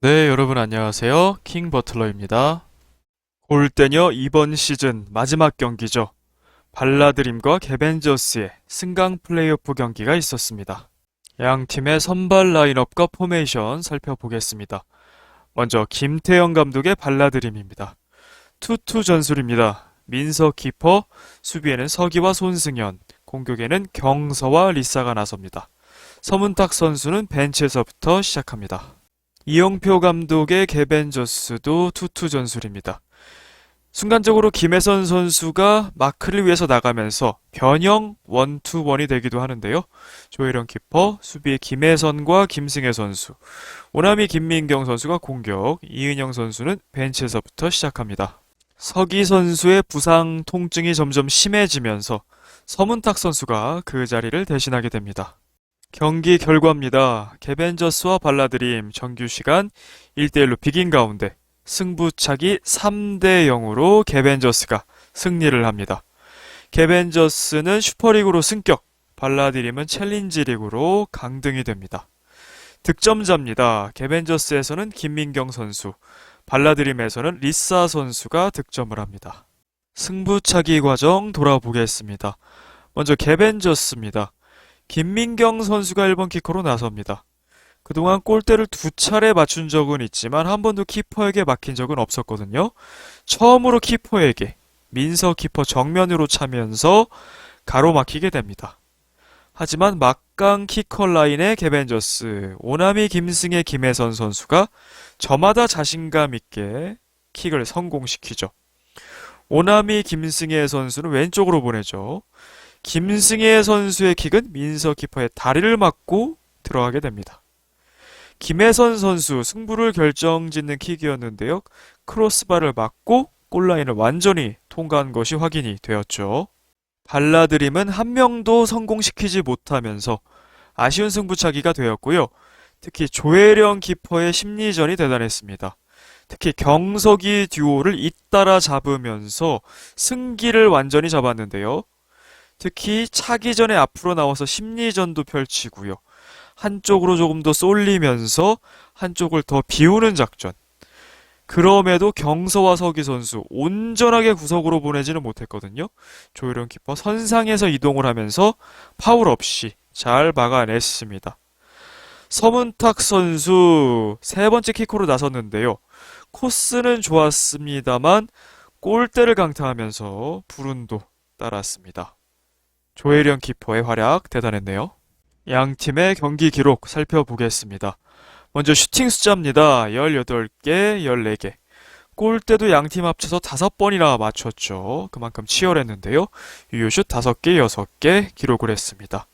네, 여러분 안녕하세요. 킹 버틀러입니다. 골대녀 이번 시즌 마지막 경기죠. 발라드림과 개벤저스의 승강 플레이오프 경기가 있었습니다. 양 팀의 선발 라인업과 포메이션 살펴보겠습니다. 먼저 김태형 감독의 발라드림입니다. 투투 전술입니다. 민서 키퍼, 수비에는 서기와 손승현, 공격에는 경서와 리사가 나섭니다. 서문탁 선수는 벤치에서부터 시작합니다. 이영표 감독의 개벤저스도 투투 전술입니다. 순간적으로 김혜선 선수가 마크를 위해서 나가면서 변형 1-2-1이 되기도 하는데요. 조혜령 키퍼, 수비에 김혜선과 김승혜 선수, 오남이 김민경 선수가 공격, 이은영 선수는 벤치에서부터 시작합니다. 서기 선수의 부상 통증이 점점 심해지면서 서문탁 선수가 그 자리를 대신하게 됩니다. 경기 결과입니다. 개벤저스와 발라드림 정규 시간 1대1로 비긴 가운데 승부차기 3대0으로 개벤저스가 승리를 합니다. 개벤저스는 슈퍼리그로 승격, 발라드림은 챌린지리그로 강등이 됩니다. 득점자입니다. 개벤저스에서는 김민경 선수, 발라드림에서는 리사 선수가 득점을 합니다. 승부차기 과정 돌아보겠습니다. 먼저 개벤저스입니다. 김민경 선수가 1번 키커로 나섭니다. 그동안 골대를 2차례 맞춘 적은 있지만 한 번도 키퍼에게 막힌 적은 없었거든요. 처음으로 키퍼에게 민서 키퍼 정면으로 차면서 가로막히게 됩니다. 하지만 막강 키커 라인의 개벤저스, 오남이 김승혜 김혜선 선수가 저마다 자신감 있게 킥을 성공시키죠. 오남이 김승혜 선수는 왼쪽으로 보내죠. 김승혜 선수의 킥은 민서 키퍼의 다리를 맞고 들어가게 됩니다. 김혜선 선수 승부를 결정짓는 킥이었는데요. 크로스바를 맞고 골라인을 완전히 통과한 것이 확인이 되었죠. 발라드림은 한 명도 성공시키지 못하면서 아쉬운 승부차기가 되었고요. 특히 조혜령 키퍼의 심리전이 대단했습니다. 특히 경석이 듀오를 잇따라 잡으면서 승기를 완전히 잡았는데요. 특히 차기 전에 앞으로 나와서 심리전도 펼치고요. 한쪽으로 조금 더 쏠리면서 한쪽을 더 비우는 작전. 그럼에도 경서와 서기 선수 온전하게 구석으로 보내지는 못했거든요. 조혜령 키퍼 선상에서 이동을 하면서 파울 없이 잘 막아냈습니다. 서문탁 선수 세 번째 키커로 나섰는데요. 코스는 좋았습니다만 골대를 강타하면서 불운도 따랐습니다. 조혜령 키퍼의 활약 대단했네요. 양 팀의 경기 기록 살펴보겠습니다. 먼저 슈팅 숫자입니다. 18개, 14개. 골대도 양 팀 합쳐서 5번이나 맞췄죠. 그만큼 치열했는데요. 유효슛 5개, 6개 기록을 했습니다.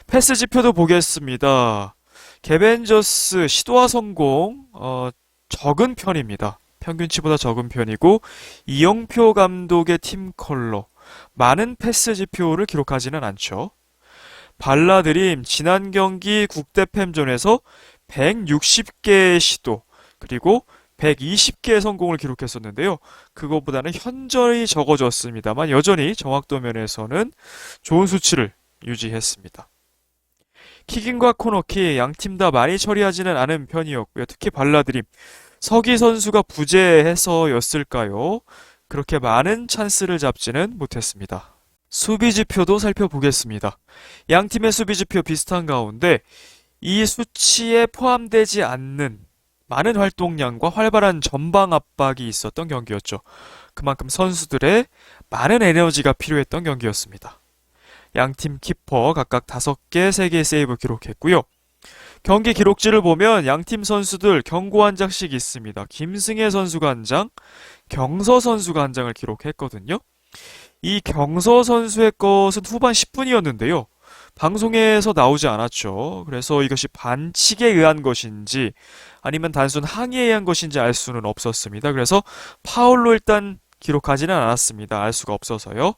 패스 지표도 보겠습니다. 개벤저스 시도와 성공 적은 편입니다. 평균치보다 적은 편이고 이영표 감독의 팀 컬러 많은 패스 지표를 기록하지는 않죠. 발라드림 지난 경기 국대팸전에서 160개의 시도 그리고 120개의 성공을 기록했었는데요. 그것보다는 현저히 적어졌습니다만 여전히 정확도 면에서는 좋은 수치를 유지했습니다. 킥인과 코너킥 양팀 다 많이 처리하지는 않은 편이었고요. 특히 발라드림 서기 선수가 부재해서였을까요? 그렇게 많은 찬스를 잡지는 못했습니다. 수비 지표도 살펴보겠습니다. 양 팀의 수비 지표 비슷한 가운데 이 수치에 포함되지 않는 많은 활동량과 활발한 전방 압박이 있었던 경기였죠. 그만큼 선수들의 많은 에너지가 필요했던 경기였습니다. 양 팀 키퍼 각각 5개, 3개 세이브 기록했고요. 경기 기록지를 보면 양팀 선수들 경고 한 장씩 있습니다. 김승혜 선수가 한 장, 경서 선수가 한 장을 기록했거든요. 이 경서 선수의 것은 후반 10분이었는데요. 방송에서 나오지 않았죠. 그래서 이것이 반칙에 의한 것인지 아니면 단순 항의에 의한 것인지 알 수는 없었습니다. 그래서 파울로 일단 기록하지는 않았습니다. 알 수가 없어서요.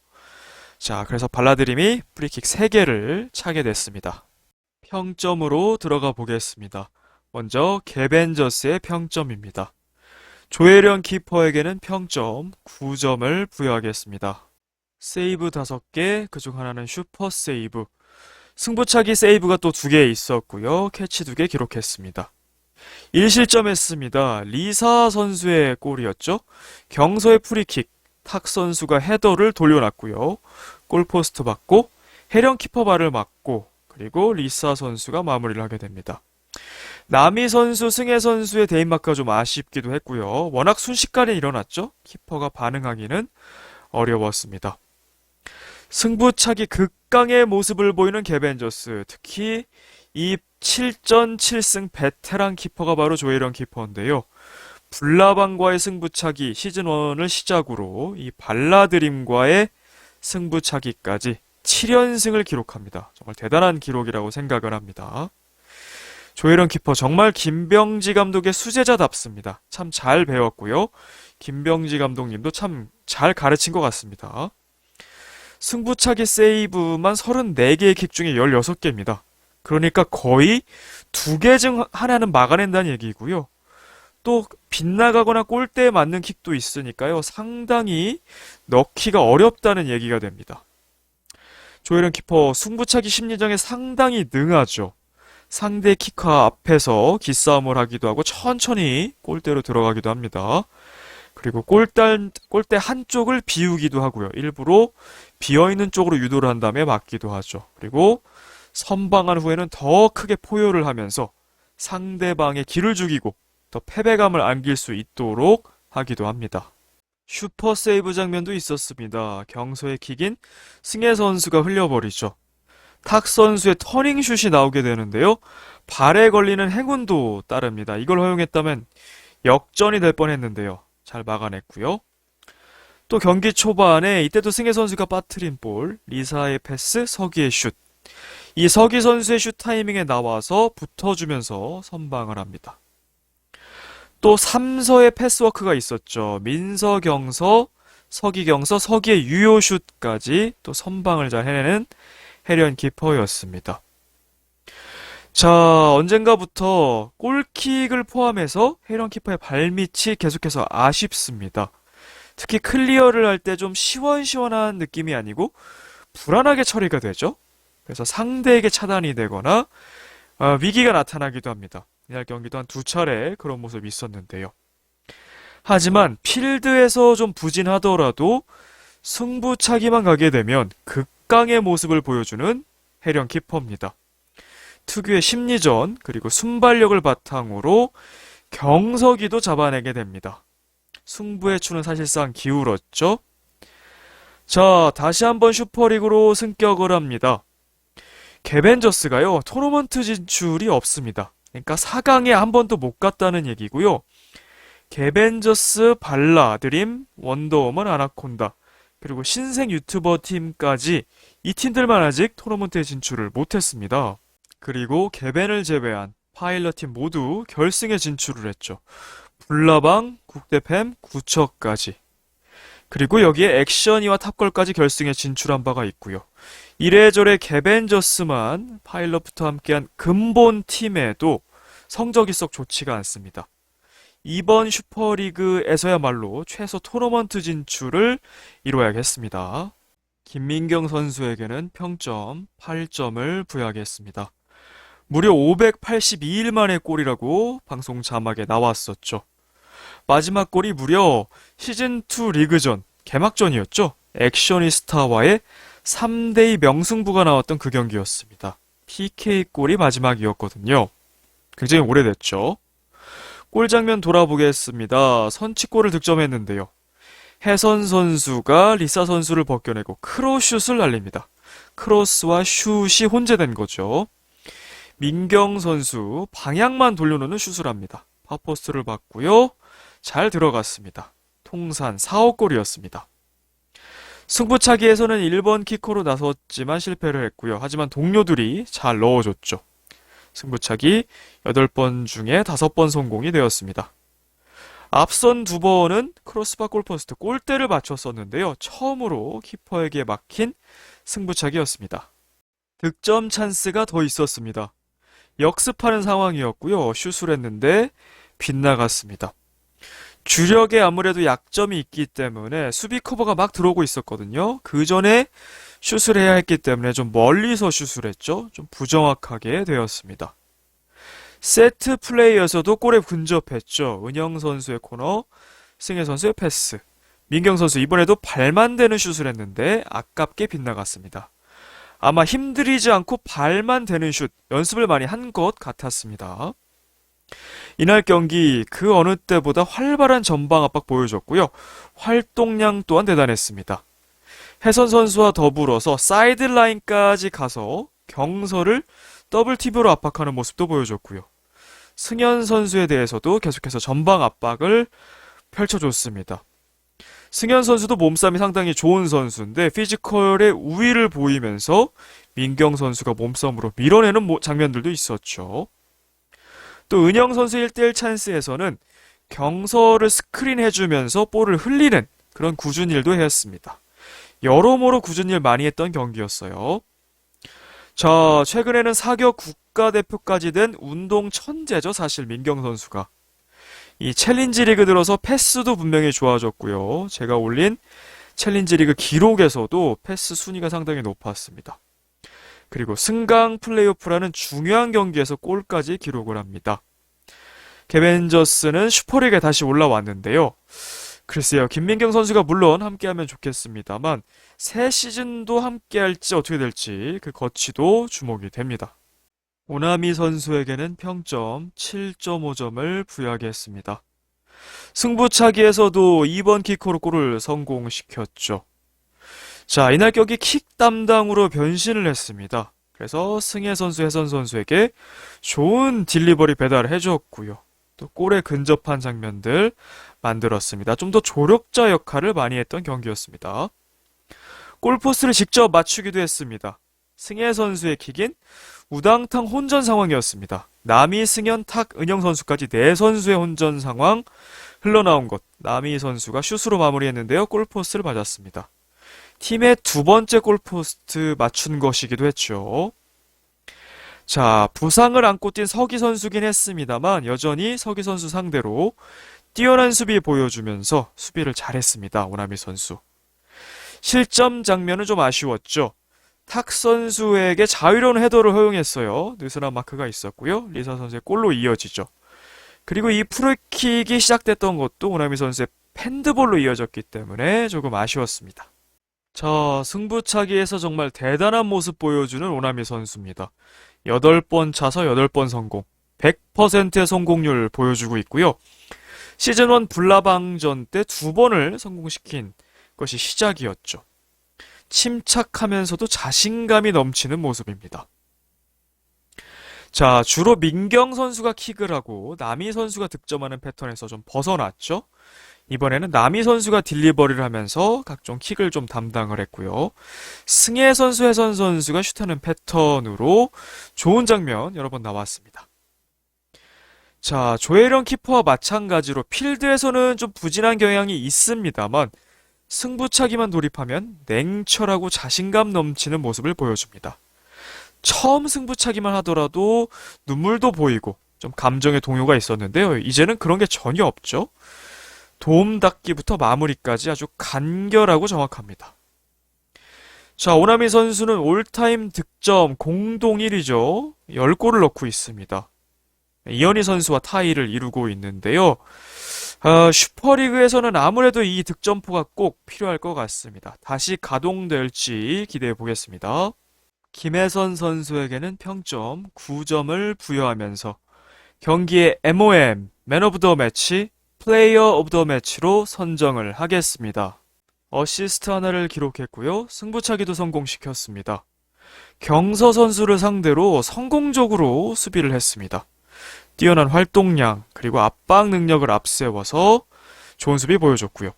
자, 그래서 발라드림이 프리킥 3개를 차게 됐습니다. 평점으로 들어가 보겠습니다. 먼저 개벤저스의 평점입니다. 조혜령 키퍼에게는 평점 9점을 부여하겠습니다. 세이브 5개, 그중 하나는 슈퍼 세이브. 승부차기 세이브가 또 2개 있었고요. 캐치 2개 기록했습니다. 1실점했습니다. 리사 선수의 골이었죠. 경서의 프리킥, 탁 선수가 헤더를 돌려놨고요. 골포스트 받고 해령 키퍼 발을 맞고 그리고 리사 선수가 마무리를 하게 됩니다. 남희 선수, 승혜 선수의 대인마크가 좀 아쉽기도 했고요. 워낙 순식간에 일어났죠. 키퍼가 반응하기는 어려웠습니다. 승부차기 극강의 모습을 보이는 개벤저스, 특히 이 7전 7승 베테랑 키퍼가 바로 조혜령 키퍼인데요. 불나방과의 승부차기 시즌1을 시작으로 이 발라드림과의 승부차기까지 7연승을 기록합니다. 정말 대단한 기록이라고 생각을 합니다. 조혜령 키퍼 정말 김병지 감독의 수제자답습니다. 참 잘 배웠고요. 김병지 감독님도 참 잘 가르친 것 같습니다. 승부차기 세이브만 34개의 킥 중에 16개입니다. 그러니까 거의 2개 중 하나는 막아낸다는 얘기고요. 또 빗나가거나 골대에 맞는 킥도 있으니까요. 상당히 넣기가 어렵다는 얘기가 됩니다. 조혜령 키퍼 승부차기 심리전에 상당히 능하죠. 상대 키커 앞에서 기싸움을 하기도 하고 천천히 골대로 들어가기도 합니다. 그리고 골대 한쪽을 비우기도 하고요. 일부러 비어있는 쪽으로 유도를 한 다음에 맞기도 하죠. 그리고 선방한 후에는 더 크게 포효를 하면서 상대방의 기를 죽이고 더 패배감을 안길 수 있도록 하기도 합니다. 슈퍼 세이브 장면도 있었습니다. 경서의 킥인 승혜 선수가 흘려버리죠. 탁 선수의 터닝슛이 나오게 되는데요. 발에 걸리는 행운도 따릅니다. 이걸 허용했다면 역전이 될 뻔했는데요. 잘 막아냈고요. 또 경기 초반에 이때도 승혜 선수가 빠뜨린 볼, 리사의 패스, 서기의 슛. 이 서기 선수의 슛 타이밍에 나와서 붙어주면서 선방을 합니다. 또 3서의 패스워크가 있었죠. 민서, 경서, 서기, 경서, 서기의 유효 슛까지 또 선방을 잘 해내는 해련 키퍼였습니다. 자, 언젠가부터 골킥을 포함해서 해련 키퍼의 발밑이 계속해서 아쉽습니다. 특히 클리어를 할 때 좀 시원시원한 느낌이 아니고 불안하게 처리가 되죠. 그래서 상대에게 차단이 되거나 위기가 나타나기도 합니다. 이날 경기도 한 2차례 그런 모습이 있었는데요. 하지만 필드에서 좀 부진하더라도 승부차기만 가게 되면 극강의 모습을 보여주는 해령 키퍼입니다. 특유의 심리전 그리고 순발력을 바탕으로 경서기도 잡아내게 됩니다. 승부의 추는 사실상 기울었죠. 자, 다시 한번 슈퍼리그로 승격을 합니다. 개벤저스가요, 토너먼트 진출이 없습니다. 그러니까 4강에 한 번도 못 갔다는 얘기고요. 개벤저스, 발라, 드림, 원더우먼, 아나콘다, 그리고 신생 유튜버 팀까지 이 팀들만 아직 토너먼트에 진출을 못했습니다. 그리고 개벤을 제외한 파일럿 팀 모두 결승에 진출을 했죠. 불나방, 국대팸, 구척까지. 그리고 여기에 액션이와 탑걸까지 결승에 진출한 바가 있고요. 이래저래 개벤저스만 파일럿부터 함께한 근본 팀에도 성적이 썩 좋지가 않습니다. 이번 슈퍼리그에서야말로 최소 토너먼트 진출을 이뤄야겠습니다. 김민경 선수에게는 평점 8점을 부여하겠습니다. 무려 582일 만의 골이라고 방송 자막에 나왔었죠. 마지막 골이 무려 시즌2 리그전 개막전이었죠. 액션이스타와의 3대2 명승부가 나왔던 그 경기였습니다. PK골이 마지막이었거든요. 굉장히 오래됐죠. 골 장면 돌아보겠습니다. 선취골을 득점했는데요. 혜선 선수가 리사 선수를 벗겨내고 크로슛을 날립니다. 크로스와 슛이 혼재된 거죠. 민경 선수 방향만 돌려놓는 슛을 합니다. 파포스트를 받고요. 잘 들어갔습니다. 통산 4호 골이었습니다. 승부차기에서는 1번 키커로 나섰지만 실패를 했고요. 하지만 동료들이 잘 넣어줬죠. 승부차기 8번 중에 5번 성공이 되었습니다. 앞선 2번은 크로스바 골포스트 골대를 맞췄었는데요. 처음으로 키퍼에게 막힌 승부차기였습니다. 득점 찬스가 더 있었습니다. 역습하는 상황이었고요. 슛을 했는데 빗나갔습니다. 주력에 아무래도 약점이 있기 때문에 수비 커버가 막 들어오고 있었거든요. 그 전에 슛을 해야 했기 때문에 좀 멀리서 슛을 했죠. 좀 부정확하게 되었습니다. 세트 플레이에서도 골에 근접했죠. 은영 선수의 코너, 승혜 선수의 패스. 민경 선수 이번에도 발만 대는 슛을 했는데 아깝게 빗나갔습니다. 아마 힘들이지 않고 발만 대는 슛, 연습을 많이 한 것 같았습니다. 이날 경기 그 어느 때보다 활발한 전방 압박 보여줬고요. 활동량 또한 대단했습니다. 혜선 선수와 더불어서 사이드라인까지 가서 경서를 더블팁으로 압박하는 모습도 보여줬고요. 승현 선수에 대해서도 계속해서 전방 압박을 펼쳐줬습니다. 승현 선수도 몸싸움이 상당히 좋은 선수인데 피지컬의 우위를 보이면서 민경 선수가 몸싸움으로 밀어내는 장면들도 있었죠. 또 은영 선수의 1대1 찬스에서는 경서를 스크린해주면서 볼을 흘리는 그런 굳은 일도 했습니다. 여러모로 굳은 일 많이 했던 경기였어요. 자, 최근에는 사격 국가대표까지 된 운동 천재죠, 사실 민경 선수가. 이 챌린지 리그 들어서 패스도 분명히 좋아졌고요. 제가 올린 챌린지 리그 기록에서도 패스 순위가 상당히 높았습니다. 그리고 승강 플레이오프라는 중요한 경기에서 골까지 기록을 합니다. 개벤저스는 슈퍼리그에 다시 올라왔는데요. 글쎄요, 김민경 선수가 물론 함께하면 좋겠습니다만 새 시즌도 함께할지 어떻게 될지 그 거치도 주목이 됩니다. 오나미 선수에게는 평점 7.5점을 부여하게 했습니다. 승부차기에서도 2번 키커로 골을 성공시켰죠. 자, 이날 경기 킥 담당으로 변신을 했습니다. 그래서 승혜 선수, 혜선 선수에게 좋은 딜리버리 배달을 해줬고요. 또 골에 근접한 장면들 만들었습니다. 좀 더 조력자 역할을 많이 했던 경기였습니다. 골포스트를 직접 맞추기도 했습니다. 승혜 선수의 킥인 우당탕 혼전 상황이었습니다. 남이, 승현, 탁, 은영 선수까지 네 선수의 혼전 상황 흘러나온 것. 남이 선수가 슛으로 마무리했는데요. 골포스트를 맞았습니다. 팀의 두 번째 골포스트 맞춘 것이기도 했죠. 자, 부상을 안고 뛴 서기 선수긴 했습니다만 여전히 서기 선수 상대로 뛰어난 수비 보여주면서 수비를 잘했습니다. 오나미 선수. 실점 장면은 좀 아쉬웠죠. 탁 선수에게 자유로운 헤더를 허용했어요. 느슨한 마크가 있었고요. 리사 선수의 골로 이어지죠. 그리고 이 프리킥이 시작됐던 것도 오나미 선수의 핸드볼로 이어졌기 때문에 조금 아쉬웠습니다. 자, 승부차기에서 정말 대단한 모습 보여주는 오나미 선수입니다. 8번 차서 8번 성공, 100%의 성공률 보여주고 있고요. 시즌1 불나방전 때 2번을 성공시킨 것이 시작이었죠. 침착하면서도 자신감이 넘치는 모습입니다. 자, 주로 민경 선수가 킥을 하고 남희 선수가 득점하는 패턴에서 좀 벗어났죠. 이번에는 남희 선수가 딜리버리를 하면서 각종 킥을 좀 담당을 했고요. 승혜 선수, 혜선 선수가 슛하는 패턴으로 좋은 장면 여러 번 나왔습니다. 자, 조혜령 키퍼와 마찬가지로 필드에서는 좀 부진한 경향이 있습니다만 승부차기만 돌입하면 냉철하고 자신감 넘치는 모습을 보여줍니다. 처음 승부차기만 하더라도 눈물도 보이고 좀 감정의 동요가 있었는데요. 이제는 그런 게 전혀 없죠. 도움 닫기부터 마무리까지 아주 간결하고 정확합니다. 자, 오나미 선수는 올타임 득점 공동 1위죠. 10골을 넣고 있습니다. 이현희 선수와 타이를 이루고 있는데요. 슈퍼리그에서는 아무래도 이 득점포가 꼭 필요할 것 같습니다. 다시 가동될지 기대해 보겠습니다. 김혜선 선수에게는 평점 9점을 부여하면서 경기의 MOM, 맨 오브 더 매치, 플레이어 오브 더 매치로 선정을 하겠습니다. 어시스트 하나를 기록했고요. 승부차기도 성공시켰습니다. 경서 선수를 상대로 성공적으로 수비를 했습니다. 뛰어난 활동량 그리고 압박 능력을 앞세워서 좋은 수비 보여줬고요.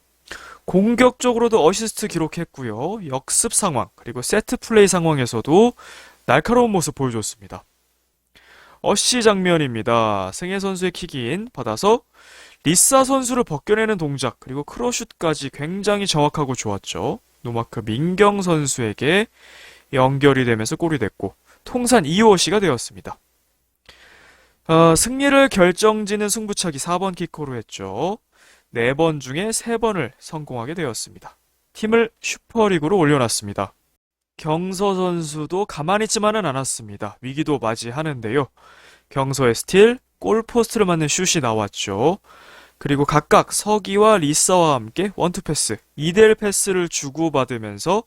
공격적으로도 어시스트 기록했고요. 역습 상황 그리고 세트 플레이 상황에서도 날카로운 모습 보여줬습니다. 어시 장면입니다. 승혜 선수의 킥인 받아서 리사 선수를 벗겨내는 동작 그리고 크로슛까지 굉장히 정확하고 좋았죠. 노마크 민경 선수에게 연결이 되면서 골이 됐고 통산 2호시가 되었습니다. 승리를 결정짓는 승부차기 4번 키커로 했죠. 4번 중에 3번을 성공하게 되었습니다. 팀을 슈퍼리그로 올려놨습니다. 경서 선수도 가만히 있지만은 않았습니다. 위기도 맞이하는데요. 경서의 스틸, 골포스트를 맞는 슛이 나왔죠. 그리고 각각 서기와 리사와 함께 원투 패스, 2대1 패스를 주고받으면서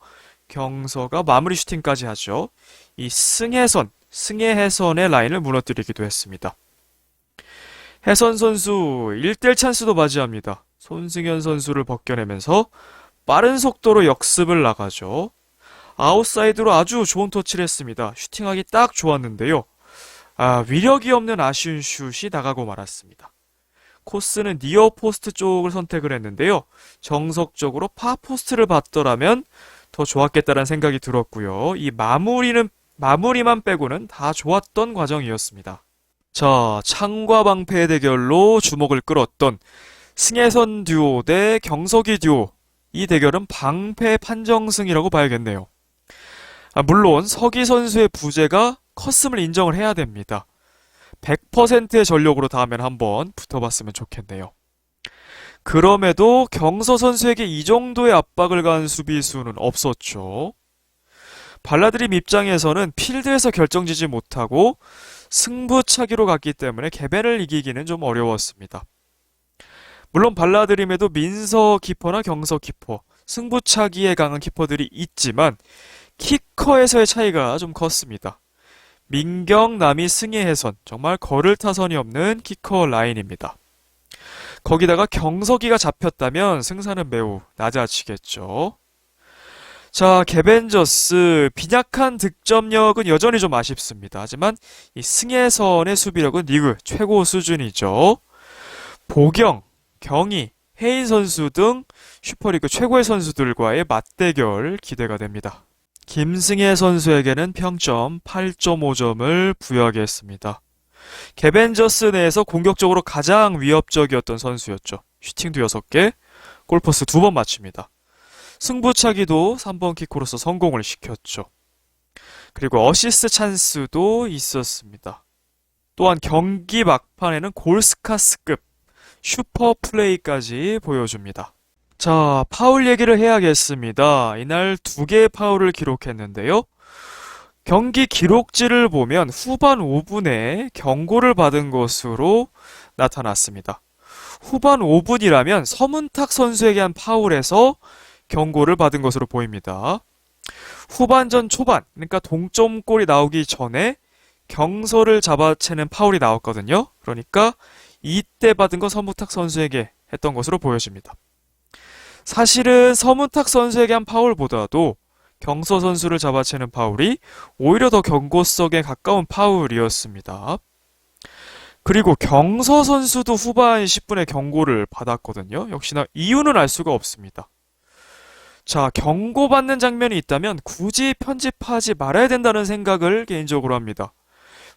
경서가 마무리 슈팅까지 하죠. 이 승혜 해선의 라인을 무너뜨리기도 했습니다. 해선 선수 1대1 찬스도 맞이합니다. 손승현 선수를 벗겨내면서 빠른 속도로 역습을 나가죠. 아웃사이드로 아주 좋은 터치를 했습니다. 슈팅하기 딱 좋았는데요. 위력이 없는 아쉬운 슛이 나가고 말았습니다. 코스는 니어 포스트 쪽을 선택을 했는데요. 정석적으로 파 포스트를 봤더라면 더 좋았겠다는 생각이 들었고요. 이 마무리만 빼고는 다 좋았던 과정이었습니다. 자, 창과 방패의 대결로 주목을 끌었던 승혜선 듀오 대 경석이 듀오. 이 대결은 방패 판정승이라고 봐야겠네요. 물론 서기 선수의 부재가 컸음을 인정을 해야 됩니다. 100%의 전력으로 다음엔 한번 붙어봤으면 좋겠네요. 그럼에도 경서 선수에게 이 정도의 압박을 가한 수비수는 없었죠. 발라드림 입장에서는 필드에서 결정지지 못하고 승부차기로 갔기 때문에 개벤을 이기기는 좀 어려웠습니다. 물론 발라드림에도 민서 키퍼나 경서 키퍼, 승부차기에 강한 키퍼들이 있지만 키커에서의 차이가 좀 컸습니다. 민경, 남이, 승혜, 해선, 정말 걸을 타선이 없는 키커 라인입니다. 거기다가 경석이가 잡혔다면 승산은 매우 낮아지겠죠. 자, 개벤저스 빈약한 득점력은 여전히 좀 아쉽습니다. 하지만 이 승혜선의 수비력은 리그 최고 수준이죠. 보경, 경희, 혜인 선수 등 슈퍼리그 최고의 선수들과의 맞대결 기대가 됩니다. 김승혜 선수에게는 평점 8.5점을 부여하게 했습니다. 개벤저스 내에서 공격적으로 가장 위협적이었던 선수였죠. 슈팅도 6개, 골퍼스 2번 맞춥니다. 승부차기도 3번 키커로서 성공을 시켰죠. 그리고 어시스트 찬스도 있었습니다. 또한 경기 막판에는 골스카스급 슈퍼 플레이까지 보여줍니다. 자, 파울 얘기를 해야겠습니다. 이날 2개의 파울을 기록했는데요. 경기 기록지를 보면 후반 5분에 경고를 받은 것으로 나타났습니다. 후반 5분이라면 서문탁 선수에게 한 파울에서 경고를 받은 것으로 보입니다. 후반전 초반, 그러니까 동점골이 나오기 전에 경서를 잡아채는 파울이 나왔거든요. 그러니까 이때 받은 건 서문탁 선수에게 했던 것으로 보여집니다. 사실은 서문탁 선수에게 한 파울보다도 경서 선수를 잡아채는 파울이 오히려 더 경고성에 가까운 파울이었습니다. 그리고 경서 선수도 후반 10분에 경고를 받았거든요. 역시나 이유는 알 수가 없습니다. 자, 경고받는 장면이 있다면 굳이 편집하지 말아야 된다는 생각을 개인적으로 합니다.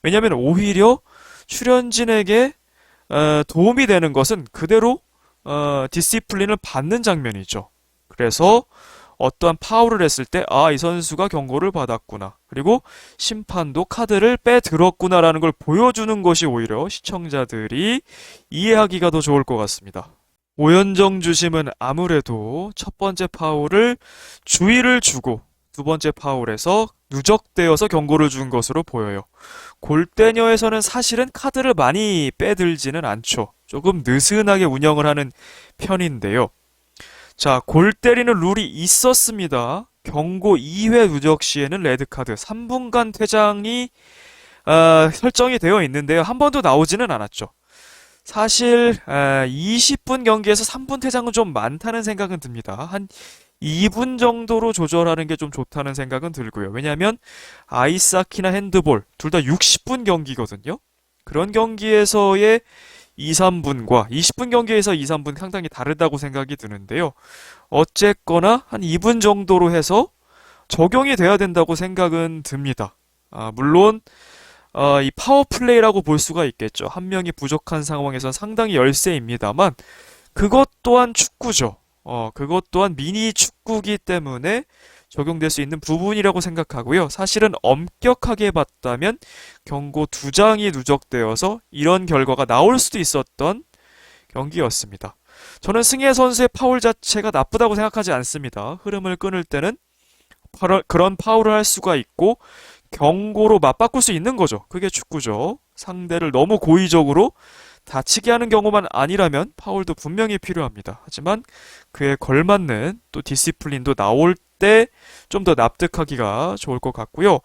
왜냐하면 오히려 출연진에게 도움이 되는 것은 그대로 디시플린을 받는 장면이죠. 그래서 어떠한 파울을 했을 때 이 선수가 경고를 받았구나. 그리고 심판도 카드를 빼들었구나라는 걸 보여주는 것이 오히려 시청자들이 이해하기가 더 좋을 것 같습니다. 오현정 주심은 아무래도 첫 번째 파울을 주의를 주고 두 번째 파울에서 누적되어서 경고를 준 것으로 보여요. 골대녀에서는 사실은 카드를 많이 빼들지는 않죠. 조금 느슨하게 운영을 하는 편인데요. 자, 골 때리는 룰이 있었습니다. 경고 2회 누적 시에는 레드카드 3분간 퇴장이 설정이 되어 있는데요. 한 번도 나오지는 않았죠. 사실 20분 경기에서 3분 퇴장은 좀 많다는 생각은 듭니다. 한 2분 정도로 조절하는 게 좀 좋다는 생각은 들고요. 왜냐하면 아이스하키나 핸드볼 둘 다 60분 경기거든요. 그런 경기에서의 2, 3분과 20분 경기에서 2, 3분 상당히 다르다고 생각이 드는데요. 어쨌거나 한 2분 정도로 해서 적용이 돼야 된다고 생각은 듭니다. 물론 이 파워플레이라고 볼 수가 있겠죠. 한 명이 부족한 상황에선 상당히 열세입니다만 그것 또한 축구죠. 그것 또한 미니 축구기 때문에 적용될 수 있는 부분이라고 생각하고요. 사실은 엄격하게 봤다면 경고 2장이 누적되어서 이런 결과가 나올 수도 있었던 경기였습니다. 저는 승혜 선수의 파울 자체가 나쁘다고 생각하지 않습니다. 흐름을 끊을 때는 그런 파울을 할 수가 있고 경고로 맞바꿀 수 있는 거죠. 그게 축구죠. 상대를 너무 고의적으로 다치게 하는 경우만 아니라면 파울도 분명히 필요합니다. 하지만 그에 걸맞는 또 디시플린도 나올 때 좀 더 납득하기가 좋을 것 같고요.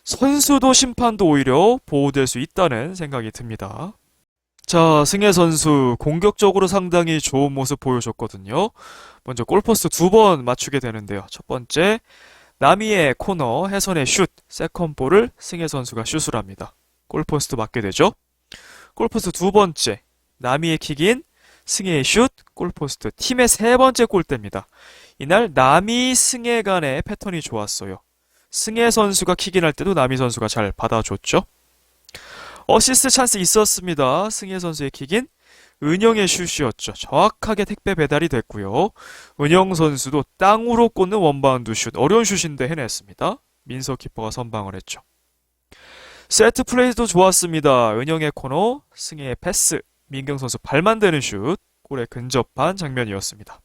선수도 심판도 오히려 보호될 수 있다는 생각이 듭니다. 자, 승혜 선수 공격적으로 상당히 좋은 모습 보여줬거든요. 먼저 골포스트 2번 맞추게 되는데요. 첫 번째, 남이의 코너, 해선의 슛, 세컨볼을 승혜 선수가 슛을 합니다. 골포스트 맞게 되죠. 골포스트 2번째, 남이의 킥인, 승혜의 슛, 골포스트, 팀의 3번째 골대입니다. 이날 남이 승혜 간의 패턴이 좋았어요. 승혜 선수가 킥인할 때도 남이 선수가 잘 받아줬죠. 어시스트 찬스 있었습니다. 승혜 선수의 킥인, 은영의 슛이었죠. 정확하게 택배 배달이 됐고요. 은영 선수도 땅으로 꽂는 원바운드 슛, 어려운 슛인데 해냈습니다. 민서 키퍼가 선방을 했죠. 세트 플레이도 좋았습니다. 은영의 코너, 승혜의 패스, 민경 선수 발만 대는 슛, 골에 근접한 장면이었습니다.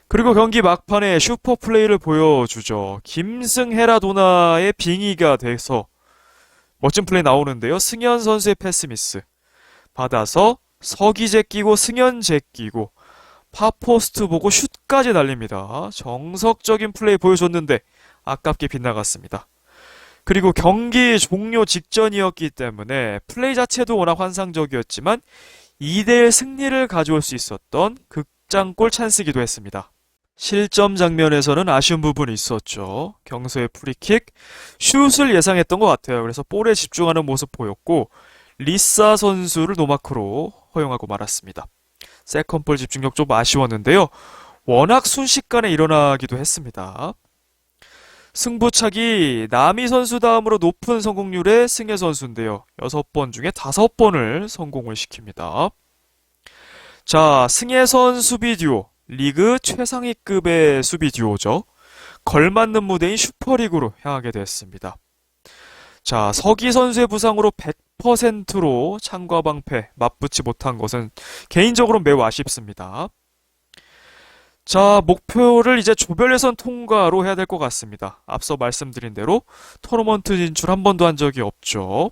그리고 경기 막판에 슈퍼 플레이를 보여주죠. 김승헤라도나의 빙의가 돼서 멋진 플레이 나오는데요. 승현 선수의 패스 미스 받아서 서기재 끼고 승현재 끼고 파포스트 보고 슛까지 날립니다. 정석적인 플레이 보여줬는데 아깝게 빗나갔습니다. 그리고 경기 종료 직전이었기 때문에 플레이 자체도 워낙 환상적이었지만 2대1 승리를 가져올 수 있었던 극장골 찬스기도 했습니다. 실점 장면에서는 아쉬운 부분이 있었죠. 경서의 프리킥, 슛을 예상했던 것 같아요. 그래서 볼에 집중하는 모습 보였고 리사 선수를 노마크로 허용하고 말았습니다. 세컨볼 집중력 좀 아쉬웠는데요. 워낙 순식간에 일어나기도 했습니다. 승부차기 남이 선수 다음으로 높은 성공률의 승혜 선수인데요. 6번 중에 5번을 성공을 시킵니다. 자, 승혜선 수비 듀오. 리그 최상위급의 수비 듀오죠. 걸맞는 무대인 슈퍼리그로 향하게 됐습니다. 자, 서기 선수의 부상으로 100%로 창과 방패 맞붙지 못한 것은 개인적으로 매우 아쉽습니다. 자, 목표를 이제 조별 예선 통과로 해야 될 것 같습니다. 앞서 말씀드린 대로 토너먼트 진출 한 번도 한 적이 없죠.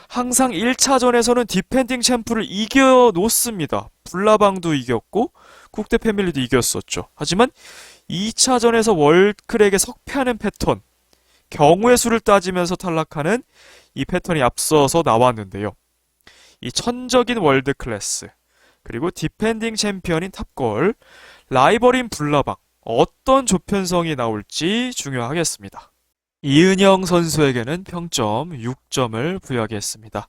항상 1차전에서는 디펜딩 챔프를 이겨놓습니다. 불나방도 이겼고 국대 패밀리도 이겼었죠. 하지만 2차전에서 월클에게 석패하는 패턴, 경우의 수를 따지면서 탈락하는 이 패턴이 앞서서 나왔는데요. 이 천적인 월드 클래스, 그리고 디펜딩 챔피언인 탑걸, 라이벌인 불나방, 어떤 조편성이 나올지 중요하겠습니다. 이은영 선수에게는 평점 6점을 부여하겠습니다.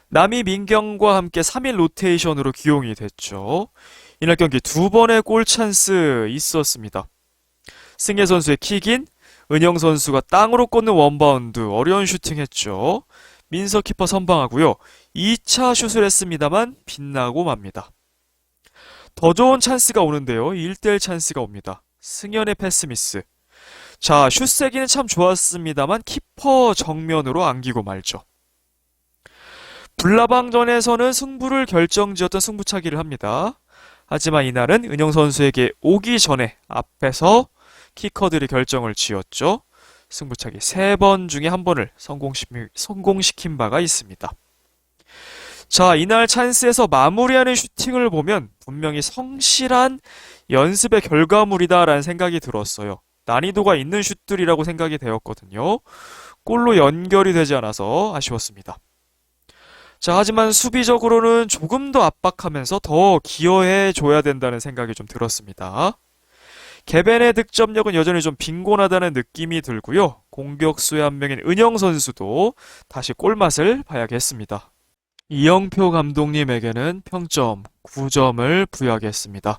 남이 민경과 함께 3일 로테이션으로 기용이 됐죠. 이날 경기 2번의 골 찬스 있었습니다. 승혜 선수의 킥인, 은영 선수가 땅으로 꽂는 원바운드, 어려운 슈팅 했죠. 민서 키퍼 선방하고요. 2차 슛을 했습니다만 빗나고 맙니다. 더 좋은 찬스가 오는데요. 1대1 찬스가 옵니다. 승현의 패스 미스. 자, 슛 세기는 참 좋았습니다만 키퍼 정면으로 안기고 말죠. 불나방전에서는 승부를 결정지었던 승부차기를 합니다. 하지만 이날은 은영 선수에게 오기 전에 앞에서 키커들이 결정을 지었죠. 승부차기 3번 중에 1번을 성공시킨 바가 있습니다. 자, 이날 찬스에서 마무리하는 슈팅을 보면 분명히 성실한 연습의 결과물이다라는 생각이 들었어요. 난이도가 있는 슛들이라고 생각이 되었거든요. 골로 연결이 되지 않아서 아쉬웠습니다. 자, 하지만 수비적으로는 조금 더 압박하면서 더 기여해 줘야 된다는 생각이 좀 들었습니다. 개벤의 득점력은 여전히 좀 빈곤하다는 느낌이 들고요. 공격수의 한 명인 은영 선수도 다시 골맛을 봐야겠습니다. 이영표 감독님에게는 평점 9점을 부여하겠습니다.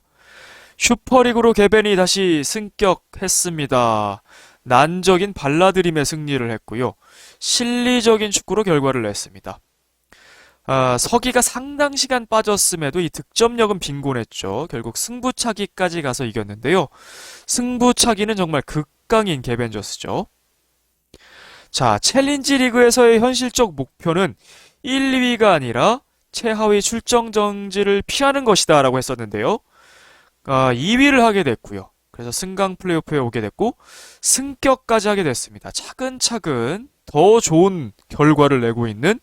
슈퍼리그로 개벤이 다시 승격했습니다. 난적인 발라드림의 승리를 했고요. 실리적인 축구로 결과를 냈습니다. 서기가 상당 시간 빠졌음에도 이 득점력은 빈곤했죠. 결국 승부차기까지 가서 이겼는데요. 승부차기는 정말 극강인 개벤저스죠. 자, 챌린지 리그에서의 현실적 목표는 1, 2위가 아니라 최하위 출정 정지를 피하는 것이다 라고 했었는데요. 2위를 하게 됐고요. 그래서 승강 플레이오프에 오게 됐고 승격까지 하게 됐습니다. 차근차근 더 좋은 결과를 내고 있는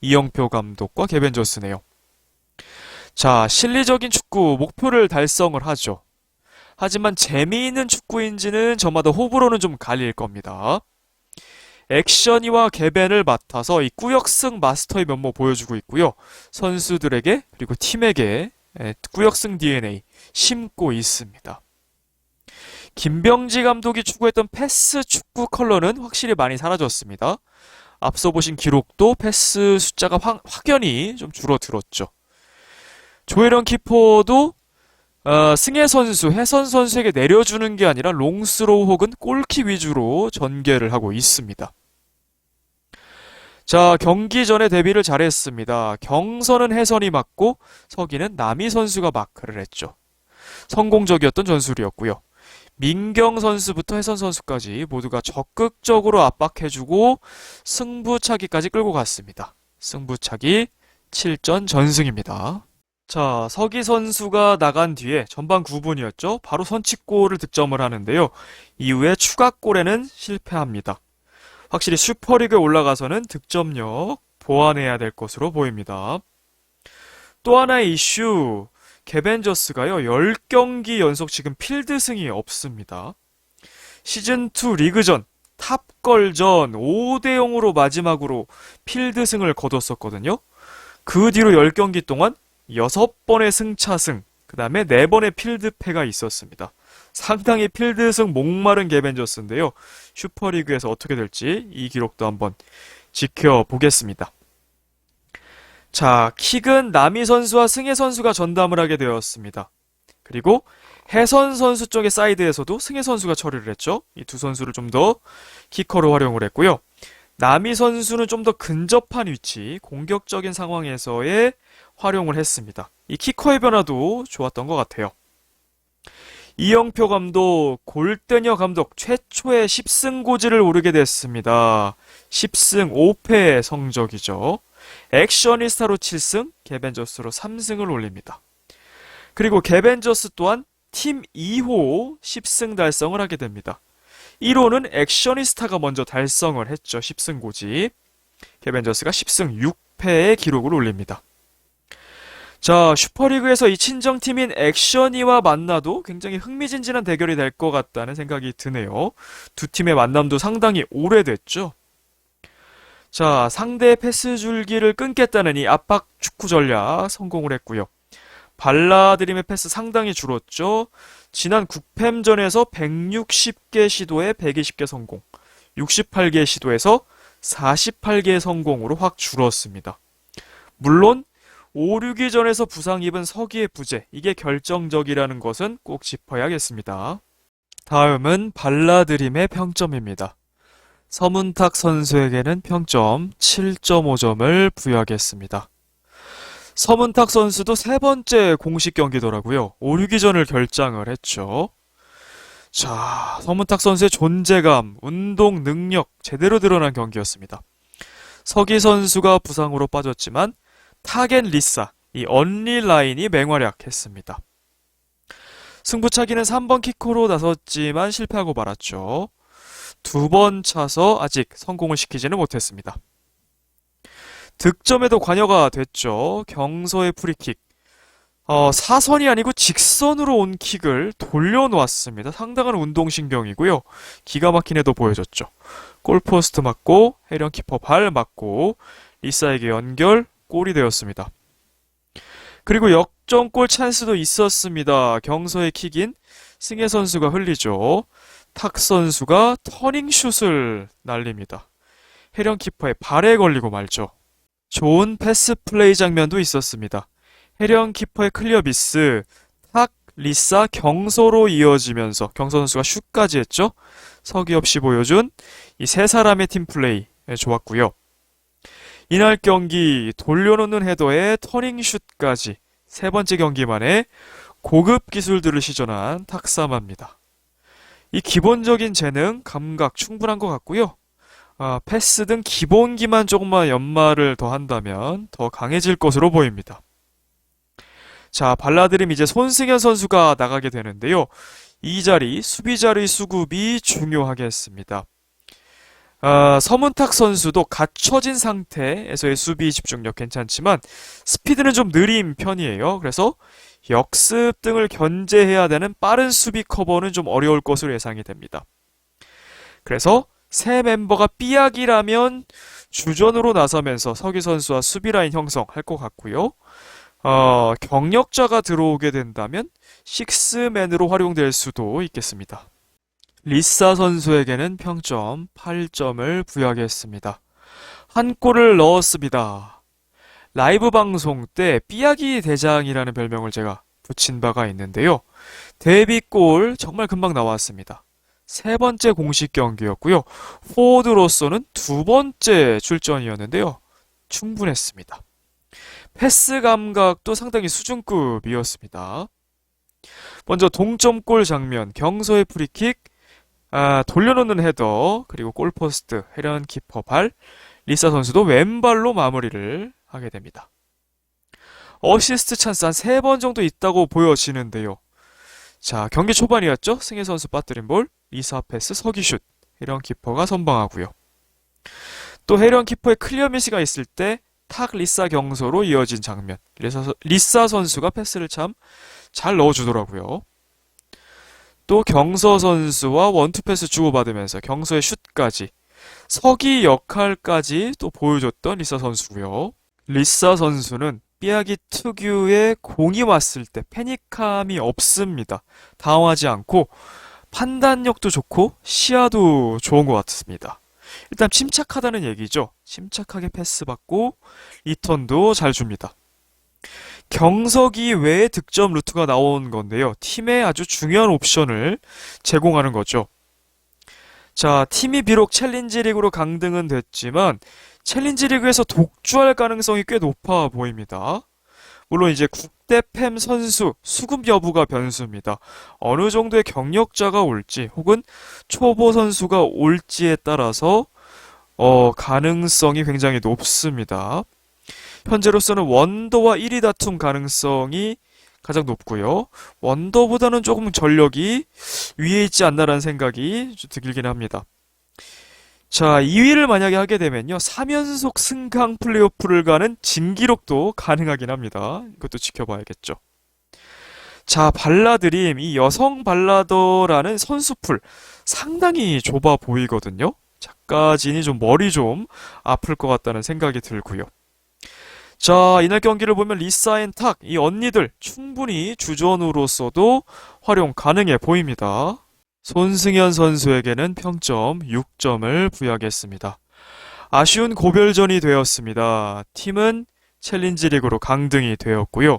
이영표 감독과 개벤저스네요. 자, 실리적인 축구 목표를 달성을 하죠. 하지만 재미있는 축구인지는 저마다 호불호는 좀 갈릴 겁니다. 액션이와 개벤을 맡아서 이 꾸역승 마스터의 면모 보여주고 있고요. 선수들에게 그리고 팀에게 꾸역승 DNA 심고 있습니다. 김병지 감독이 추구했던 패스 축구 컬러는 확실히 많이 사라졌습니다. 앞서 보신 기록도 패스 숫자가 확연히 좀 줄어들었죠. 조혜련 키퍼도 승혜 선수, 혜선 선수에게 내려주는 게 아니라 롱스로우 혹은 골킥 위주로 전개를 하고 있습니다. 자, 경기 전에 데뷔를 잘했습니다. 경선은 혜선이 맡고 서기는 남희 선수가 마크를 했죠. 성공적이었던 전술이었고요. 민경 선수부터 혜선 선수까지 모두가 적극적으로 압박해주고 승부차기까지 끌고 갔습니다. 승부차기 7전 전승입니다. 자, 서기 선수가 나간 뒤에 전반 9분이었죠. 바로 선취골을 득점을 하는데요. 이후에 추가골에는 실패합니다. 확실히 슈퍼리그에 올라가서는 득점력 보완해야 될 것으로 보입니다. 또 하나의 이슈, 개벤저스가요, 10경기 연속 지금 필드승이 없습니다. 시즌2 리그전, 탑걸전 5대0으로 마지막으로 필드승을 거뒀었거든요. 그 뒤로 10경기 동안 6번의 승차승, 그 다음에 4번의 필드패가 있었습니다. 상당히 필드승 목마른 개벤저스인데요. 슈퍼리그에서 어떻게 될지 이 기록도 한번 지켜보겠습니다. 자, 킥은 남희 선수와 승혜 선수가 전담을 하게 되었습니다. 그리고 혜선 선수 쪽의 사이드에서도 승혜 선수가 처리를 했죠. 이 두 선수를 좀 더 키커로 활용을 했고요. 남희 선수는 좀 더 근접한 위치, 공격적인 상황에서의 활용을 했습니다. 이 키커의 변화도 좋았던 것 같아요. 이영표 감독, 골대녀 감독 최초의 10승고지를 오르게 됐습니다. 10승 5패의 성적이죠. 액셔니스타로 7승, 개벤저스로 3승을 올립니다. 그리고 개벤저스 또한 팀 2호 10승 달성을 하게 됩니다. 1호는 액셔니스타가 먼저 달성을 했죠. 10승고지. 개벤저스가 10승 6패의 기록을 올립니다. 자, 슈퍼리그에서 이 친정팀인 액션이와 만나도 굉장히 흥미진진한 대결이 될 것 같다는 생각이 드네요. 두 팀의 만남도 상당히 오래됐죠. 자, 상대의 패스 줄기를 끊겠다는 이 압박 축구 전략 성공을 했고요. 발라드림의 패스 상당히 줄었죠. 지난 9팸전에서 160개 시도에 120개 성공, 68개 시도에서 48개 성공으로 확 줄었습니다. 물론 5, 6위전에서 부상 입은 서기의 부재, 이게 결정적이라는 것은 꼭 짚어야겠습니다. 다음은 발라드림의 평점입니다. 서문탁 선수에게는 평점 7.5점을 부여하겠습니다. 서문탁 선수도 세 번째 공식 경기더라고요. 5, 6위전을 결장을 했죠. 자, 서문탁 선수의 존재감, 운동 능력 제대로 드러난 경기였습니다. 서기 선수가 부상으로 빠졌지만 타겐 리사, 이 언리 라인이 맹활약했습니다. 승부차기는 3번 키커로 나섰지만 실패하고 말았죠. 2번 차서 아직 성공을 시키지는 못했습니다. 득점에도 관여가 됐죠. 경서의 프리킥. 사선이 아니고 직선으로 온 킥을 돌려놓았습니다. 상당한 운동신경이고요. 기가 막힌 애도 보여줬죠. 골포스트 맞고 해령 키퍼 발 맞고 리사에게 연결, 골이 되었습니다. 그리고 역전골 찬스도 있었습니다. 경서의 킥인 승혜 선수가 흘리죠. 탁 선수가 터닝슛을 날립니다. 해령 키퍼의 발에 걸리고 말죠. 좋은 패스 플레이 장면도 있었습니다. 해령 키퍼의 클리어 미스, 탁, 리사, 경서로 이어지면서 경서 선수가 슛까지 했죠. 서기 없이 보여준 이 세 사람의 팀 플레이 좋았고요. 이날 경기 돌려놓는 헤더에 터닝슛까지 세 번째 경기만에 고급 기술들을 시전한 탁사마입니다. 이 기본적인 재능, 감각 충분한 것 같고요. 패스 등 기본기만 조금만 연마를 더 한다면 더 강해질 것으로 보입니다. 자, 발라드림 이제 손승현 선수가 나가게 되는데요. 이 자리, 수비 자리 수급이 중요하겠습니다. 서문탁 선수도 갖춰진 상태에서의 수비 집중력 괜찮지만 스피드는 좀 느린 편이에요. 그래서 역습 등을 견제해야 되는 빠른 수비 커버는 좀 어려울 것으로 예상이 됩니다. 그래서 새 멤버가 삐약이라면 주전으로 나서면서 서기 선수와 수비 라인 형성할 것 같고요. 경력자가 들어오게 된다면 식스맨으로 활용될 수도 있겠습니다. 리사 선수에게는 평점 8점을 부여하겠습니다. 한 골을 넣었습니다. 라이브 방송 때 삐약이 대장이라는 별명을 제가 붙인 바가 있는데요. 데뷔골 정말 금방 나왔습니다. 세 번째 공식 경기였고요. 포워드로서는 두 번째 출전이었는데요. 충분했습니다. 패스 감각도 상당히 수준급이었습니다. 먼저 동점골 장면, 경서의 프리킥, 돌려놓는 헤더, 그리고 골포스트, 헤런 키퍼 발, 리사 선수도 왼발로 마무리를 하게 됩니다. 어시스트 찬스 한 3번 정도 있다고 보여지는데요. 자, 경기 초반이었죠? 승혜 선수 빠뜨린 볼, 리사 패스, 서기슛, 헤런 키퍼가 선방하고요. 또 헤런 키퍼의 클리어 미스가 있을 때 탁 리사 경서로 이어진 장면, 리사 선수가 패스를 참 잘 넣어주더라고요. 또 경서 선수와 원투 패스 주고받으면서 경서의 슛까지, 서기 역할까지 또 보여줬던 리사 선수고요. 리사 선수는 삐약이 특유의 공이 왔을 때 패닉함이 없습니다. 당황하지 않고 판단력도 좋고 시야도 좋은 것 같습니다. 일단 침착하다는 얘기죠. 침착하게 패스받고 리턴도 잘 줍니다. 경석이 외에 득점 루트가 나온 건데요. 팀에 아주 중요한 옵션을 제공하는 거죠. 자, 팀이 비록 챌린지 리그로 강등은 됐지만 챌린지 리그에서 독주할 가능성이 꽤 높아 보입니다. 물론 이제 국대팸 선수 수급 여부가 변수입니다. 어느 정도의 경력자가 올지 혹은 초보 선수가 올지에 따라서 가능성이 굉장히 높습니다. 현재로서는 원더와 1위 다툼 가능성이 가장 높고요. 원더보다는 조금 전력이 위에 있지 않나라는 생각이 좀 들긴 합니다. 자, 2위를 만약에 하게 되면요. 3연속 승강 플레이오프를 가는 진기록도 가능하긴 합니다. 이것도 지켜봐야겠죠. 자, 발라드림, 이 여성 발라더라는 선수풀 상당히 좁아 보이거든요. 작가진이 좀 머리 좀 아플 것 같다는 생각이 들고요. 자, 이날 경기를 보면 리사 앤 탁, 이 언니들 충분히 주전으로서도 활용 가능해 보입니다. 손승현 선수에게는 평점 6점을 부여하겠습니다. 아쉬운 고별전이 되었습니다. 팀은 챌린지 리그로 강등이 되었고요.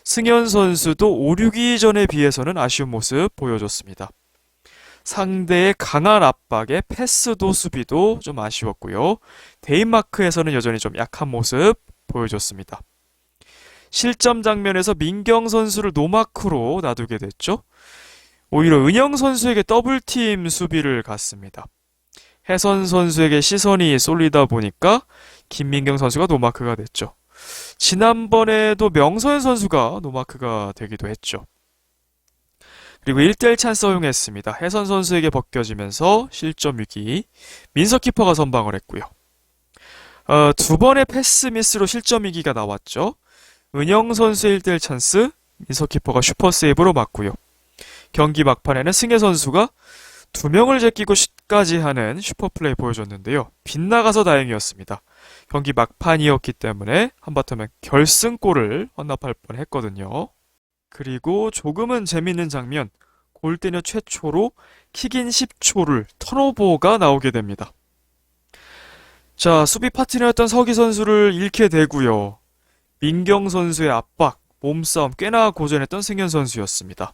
승현 선수도 5, 6위전에 비해서는 아쉬운 모습 보여줬습니다. 상대의 강한 압박에 패스도 수비도 좀 아쉬웠고요. 데인마크에서는 여전히 좀 약한 모습 보여줬습니다. 실점 장면에서 민경 선수를 노마크로 놔두게 됐죠. 오히려 은영 선수에게 더블팀 수비를 갔습니다. 혜선 선수에게 시선이 쏠리다 보니까 김민경 선수가 노마크가 됐죠. 지난번에도 명서현 선수가 노마크가 되기도 했죠. 그리고 1대1 찬스 허용했습니다. 혜선 선수에게 벗겨지면서 실점 위기, 민서 키퍼가 선방을 했고요. 두 번의 패스 미스로 실점 위기가 나왔죠. 은영 선수의 1대1 찬스, 민서 키퍼가 슈퍼 세이브로 막고요. 경기 막판에는 승혜 선수가 2명을 제끼고 슛까지 하는 슈퍼플레이 보여줬는데요. 빗나가서 다행이었습니다. 경기 막판이었기 때문에 한바탕은 결승골을 헌납할 뻔했거든요. 그리고 조금은 재밌는 장면, 골대녀 최초로 킥인 10초를 턴오버가 나오게 됩니다. 자, 수비 파트너였던 서기 선수를 잃게 되고요. 민경 선수의 압박, 몸싸움 꽤나 고전했던 승현 선수였습니다.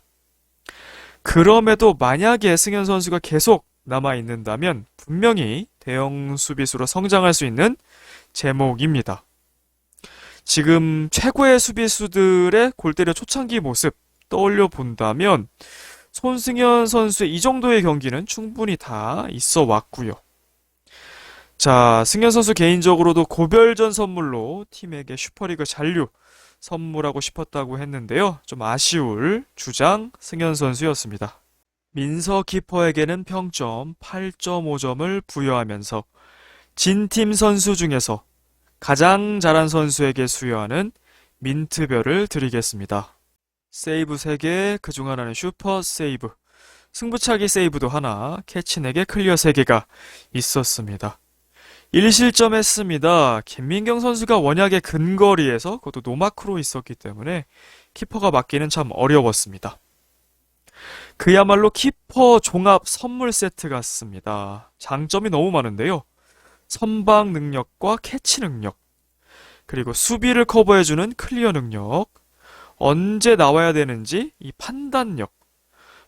그럼에도 만약에 승현 선수가 계속 남아있는다면 분명히 대형 수비수로 성장할 수 있는 제목입니다. 지금 최고의 수비수들의 골때려 초창기 모습 떠올려 본다면 손승현 선수의 이 정도의 경기는 충분히 다 있어 왔고요. 자, 승현 선수 개인적으로도 고별전 선물로 팀에게 슈퍼리그 잔류 선물하고 싶었다고 했는데요. 좀 아쉬울 주장 승현 선수였습니다. 민서 키퍼에게는 평점 8.5점을 부여하면서 진 팀 선수 중에서 가장 잘한 선수에게 수여하는 민트별을 드리겠습니다. 세이브 3개, 그중 하나는 슈퍼 세이브, 승부차기 세이브도 하나, 캐치 4개, 클리어 3개가 있었습니다. 1실점했습니다. 김민경 선수가 원약의 근거리에서 그것도 노마크로 있었기 때문에 키퍼가 맞기는 참 어려웠습니다. 그야말로 키퍼 종합 선물 세트 같습니다. 장점이 너무 많은데요. 선방 능력과 캐치 능력, 그리고 수비를 커버해주는 클리어 능력, 언제 나와야 되는지 이 판단력,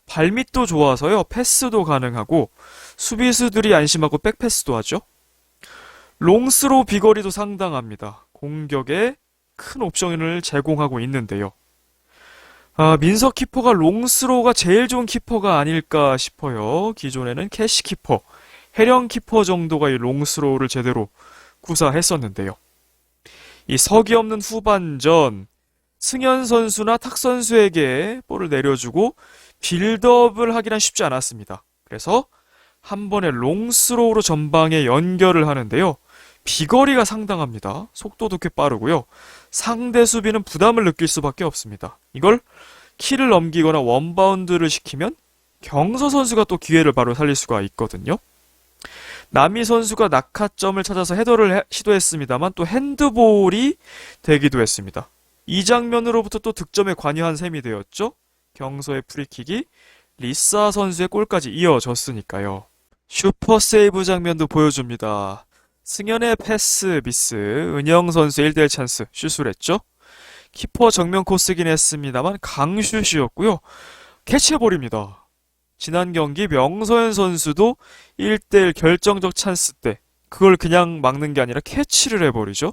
발밑도 좋아서요. 패스도 가능하고 수비수들이 안심하고 백패스도 하죠. 롱스로 비거리도 상당합니다. 공격에 큰 옵션을 제공하고 있는데요. 민서 키퍼가 롱스로가 제일 좋은 키퍼가 아닐까 싶어요. 기존에는 캐시 키퍼, 해령 키퍼 정도가 이 롱스로를 제대로 구사했었는데요. 이 석이 없는 후반전, 승현 선수나 탁 선수에게 볼을 내려주고 빌드업을 하기란 쉽지 않았습니다. 그래서 한 번에 롱스로우로 전방에 연결을 하는데요. 비거리가 상당합니다. 속도도 꽤 빠르고요. 상대 수비는 부담을 느낄 수밖에 없습니다. 이걸 키를 넘기거나 원바운드를 시키면 경서 선수가 또 기회를 바로 살릴 수가 있거든요. 남희 선수가 낙하점을 찾아서 헤더를 시도했습니다만 또 핸드볼이 되기도 했습니다. 이 장면으로부터 또 득점에 관여한 셈이 되었죠. 경서의 프리킥이 리사 선수의 골까지 이어졌으니까요. 슈퍼 세이브 장면도 보여줍니다. 승현의 패스 미스, 은영 선수의 1대1 찬스 슛을 했죠. 키퍼 정면 코스긴 했습니다만 강슛이었고요. 캐치해버립니다. 지난 경기 명서현 선수도 1대1 결정적 찬스 때 그걸 그냥 막는 게 아니라 캐치를 해버리죠.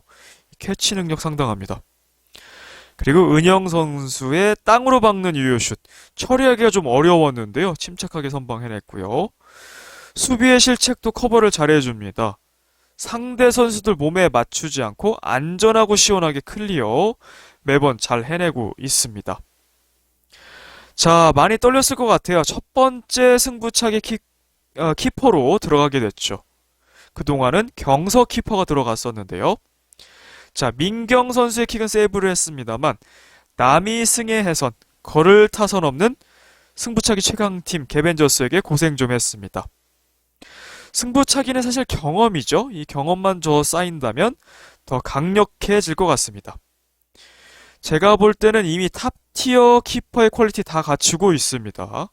캐치 능력 상당합니다. 그리고 은영 선수의 땅으로 박는 유효슛, 처리하기가 좀 어려웠는데요. 침착하게 선방해냈고요. 수비의 실책도 커버를 잘해줍니다. 상대 선수들 몸에 맞추지 않고 안전하고 시원하게 클리어 매번 잘 해내고 있습니다. 자, 많이 떨렸을 것 같아요. 첫 번째 승부차기 키퍼로 들어가게 됐죠. 그동안은 경서 키퍼가 들어갔었는데요. 자, 민경 선수의 킥은 세이브를 했습니다만 남이 승의 해선, 거를 타선 없는 승부차기 최강팀 개벤저스에게 고생 좀 했습니다. 승부차기는 사실 경험이죠. 이 경험만 쌓인다면 더 강력해질 것 같습니다. 제가 볼 때는 이미 탑티어 키퍼의 퀄리티 다 갖추고 있습니다.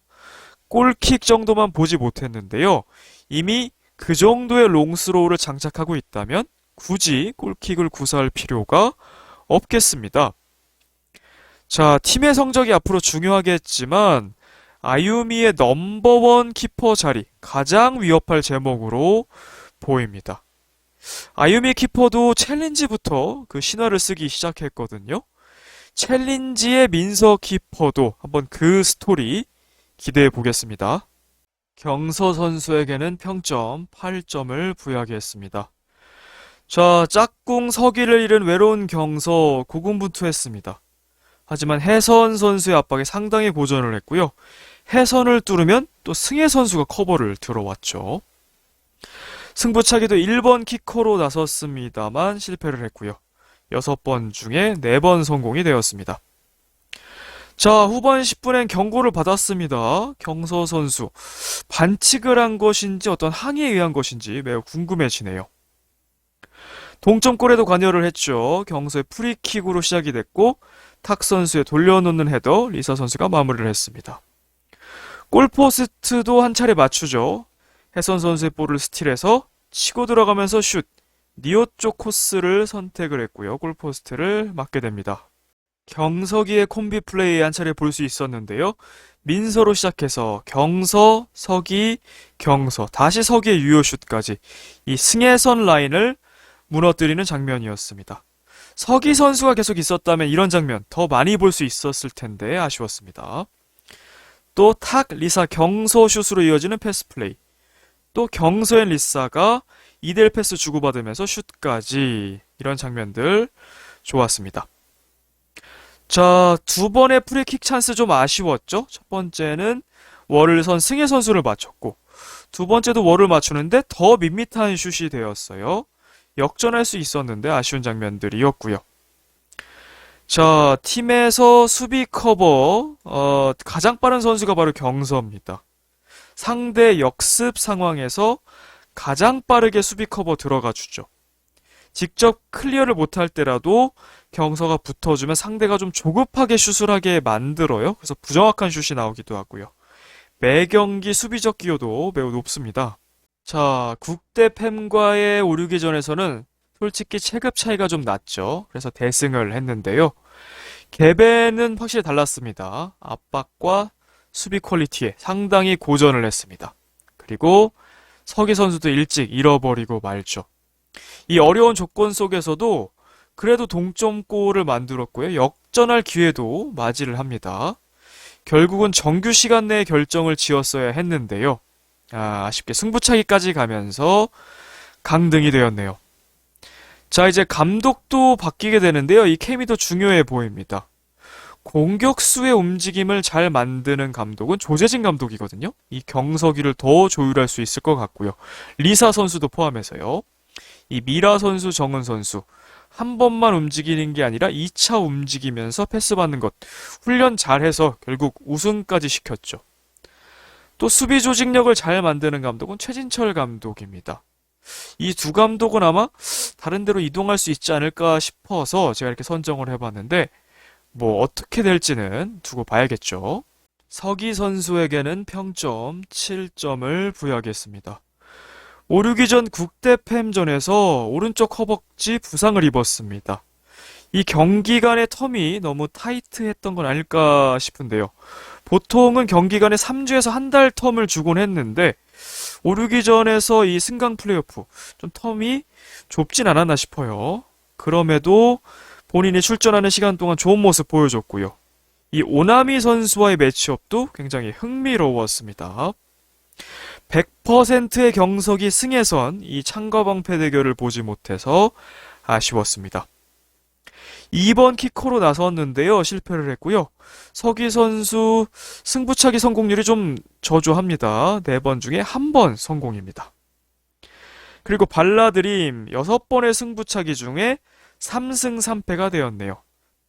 골킥 정도만 보지 못했는데요. 이미 그 정도의 롱스로우를 장착하고 있다면 굳이 골킥을 구사할 필요가 없겠습니다. 자, 팀의 성적이 앞으로 중요하겠지만 아유미의 넘버원 키퍼 자리 가장 위협할 제목으로 보입니다. 아유미 키퍼도 챌린지부터 그 신화를 쓰기 시작했거든요. 챌린지의 민서 키퍼도 한번 그 스토리 기대해 보겠습니다. 경서 선수에게는 평점 8점을 부여하겠습니다. 자, 짝꿍 서기를 잃은 외로운 경서 고군분투했습니다. 하지만 혜선 선수의 압박에 상당히 고전을 했고요. 혜선을 뚫으면 또 승혜 선수가 커버를 들어왔죠. 승부차기도 1번 키커로 나섰습니다만 실패를 했고요. 6번 중에 4번 성공이 되었습니다. 자, 후반 10분엔 경고를 받았습니다. 경서 선수. 반칙을 한 것인지 어떤 항의에 의한 것인지 매우 궁금해지네요. 동점골에도 관여를 했죠. 경서의 프리킥으로 시작이 됐고 탁 선수의 돌려놓는 헤더 리사 선수가 마무리를 했습니다. 골포스트도 한 차례 맞추죠. 혜선 선수의 볼을 스틸해서 치고 들어가면서 슛. 니오 쪽 코스를 선택을 했고요. 골포스트를 맞게 됩니다. 경서기의 콤비 플레이 한 차례 볼 수 있었는데요. 민서로 시작해서 경서, 서기, 경서, 다시 서기의 유효슛까지 이 승혜선 라인을 무너뜨리는 장면이었습니다. 서기 선수가 계속 있었다면 이런 장면 더 많이 볼 수 있었을 텐데 아쉬웠습니다. 또 탁, 리사, 경서 슛으로 이어지는 패스 플레이. 또 경서앤 리사가 2대1 패스 주고받으면서 슛까지 이런 장면들 좋았습니다. 자, 두 번의 프리킥 찬스 좀 아쉬웠죠? 첫 번째는 월을 승혜 선수를 맞췄고 두 번째도 월을 맞추는데 더 밋밋한 슛이 되었어요. 역전할 수 있었는데 아쉬운 장면들이었고요. 자, 팀에서 수비 커버 가장 빠른 선수가 바로 경서입니다. 상대 역습 상황에서 가장 빠르게 수비 커버 들어가 주죠. 직접 클리어를 못할 때라도 경서가 붙어주면 상대가 좀 조급하게 슛을 하게 만들어요. 그래서 부정확한 슛이 나오기도 하고요. 매 경기 수비적 기여도 매우 높습니다. 자, 국대 팸과의 오류기전에서는 솔직히 체급 차이가 좀 났죠. 그래서 대승을 했는데요. 개배는 확실히 달랐습니다. 압박과 수비 퀄리티에 상당히 고전을 했습니다. 그리고 서기 선수도 일찍 잃어버리고 말죠. 이 어려운 조건 속에서도 그래도 동점골을 만들었고요. 역전할 기회도 맞이를 합니다. 결국은 정규 시간 내에 결정을 지었어야 했는데요. 아쉽게 승부차기까지 가면서 강등이 되었네요. 자, 이제 감독도 바뀌게 되는데요. 이 케미도 중요해 보입니다. 공격수의 움직임을 잘 만드는 감독은 조재진 감독이거든요. 이 경서기를 더 조율할 수 있을 것 같고요. 리사 선수도 포함해서요. 이 미라 선수, 정은 선수 한 번만 움직이는 게 아니라 2차 움직이면서 패스 받는 것 훈련 잘해서 결국 우승까지 시켰죠. 또 수비 조직력을 잘 만드는 감독은 최진철 감독입니다. 이 두 감독은 아마 다른 데로 이동할 수 있지 않을까 싶어서 제가 이렇게 선정을 해봤는데 뭐 어떻게 될지는 두고 봐야겠죠. 서기 선수에게는 평점 7점을 부여하겠습니다. 오르기 전 국대 팸전에서 오른쪽 허벅지 부상을 입었습니다. 이 경기간의 텀이 너무 타이트했던 건 아닐까 싶은데요. 보통은 경기간에 3주에서 한 달 텀을 주곤 했는데 오르기 전에서 이 승강 플레이오프 좀 텀이 좁진 않았나 싶어요. 그럼에도 본인이 출전하는 시간 동안 좋은 모습 보여줬고요. 이 오나미 선수와의 매치업도 굉장히 흥미로웠습니다. 100%의 경석이 승에선 이 창과방패 대결을 보지 못해서 아쉬웠습니다. 2번 키커로 나섰는데요. 실패를 했고요. 서기 선수 승부차기 성공률이 좀 저조합니다. 4번 중에 1번 성공입니다. 그리고 발라드림 6번의 승부차기 중에 3승 3패가 되었네요.